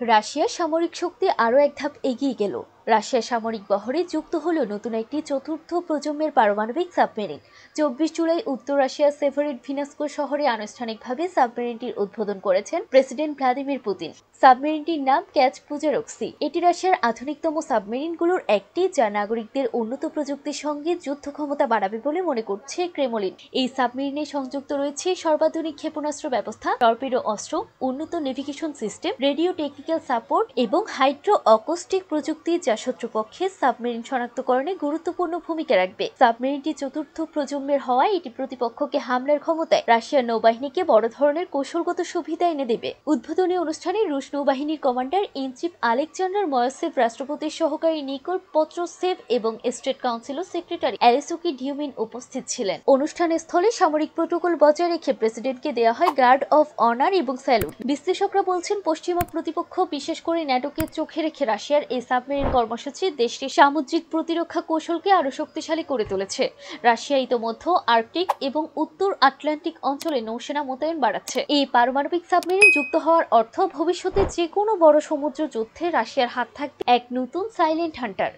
রাশিয়ার সামরিক শক্তি আরও এক ধাপ এগিয়ে গেল। রাশিয়ার সামরিক বহরে যুক্ত হল নতুন একটি চতুর্থ প্রজন্মের পারমাণবিক সাবমেরিন। 24 জুলাই উত্তর রাশিয়ার সেভেরোডভিনস্ক শহরে আনুষ্ঠানিকভাবে সাবমেরিনটির উদ্বোধন করেছেন প্রেসিডেন্ট ভ্লাদিমির পুতিন। সাবমেরিনটির নাম ক্যাচ পুজারক্সি। এটি রাশিয়ার আধুনিকতম সাবমেরিনগুলোর একটি, যা নাগরিকদের উন্নত প্রযুক্তির সঙ্গে যুদ্ধ ক্ষমতা বাড়াবে বলে মনে করছে ক্রেমলিন। এই সাবমেরিনে সংযুক্ত রয়েছে সর্বাধুনিক ক্ষেপণাস্ত্র ব্যবস্থা, টর্পেডো অস্ত্র, উন্নত navigation system, radio technical support এবং হাইড্রো অকস্টিক প্রযুক্তি, যা শত্রুপক্ষের সাবমেরিন শনাক্তকরণে গুরুত্বপূর্ণ ভূমিকা রাখবে। সাবমেরিনটি চতুর্থ প্রজন্মের হওয়ায় এটি প্রতিপক্ষকে হামলার ক্ষমতায় রাশিয়ার নৌবাহিনীকে বড় ধরনের কৌশলগত সুবিধা এনে দেবে। উদ্বোধনী অনুষ্ঠানে রুশ নৌবাহিনীর কমান্ডার ইন চিফ আলেকজান্ডার ময়সেভ, রাষ্ট্রপতির সহকারী নিকোল পত্রোসেভ এবং স্টেট কাউন্সিলের সেক্রেটারি অ্যালেসুকি ডিউমিন উপস্থিত ছিলেন। অনুষ্ঠানের স্থলে সামরিক প্রোটোকল বজায় রেখে প্রেসিডেন্টকে দেওয়া হয় গার্ড অফ অনার এবং স্যালুট। বিশ্লেষকরা বলছেন, পশ্চিমা প্রতিপক্ষ, বিশেষ করে ন্যাটোকে চোখে রেখে রাশিয়ার এই সাবমেরিন কর্মসূচি দেশটির সামুদ্রিক প্রতিরক্ষা কৌশলকে আরও শক্তিশালী করে তুলেছে। রাশিয়া ইতোমধ্যে আর্কটিক এবং উত্তর আটলান্টিক অঞ্চলে নৌসেনা মোতায়েন বাড়াচ্ছে। এই পারমাণবিক সাবমেরিন যুক্ত হওয়ার অর্থ ভবিষ্যতে যে কোনো বড় সমুদ্র যুদ্ধে রাশিয়ার হাত থাকবে এক নতুন সাইলেন্ট হান্টার।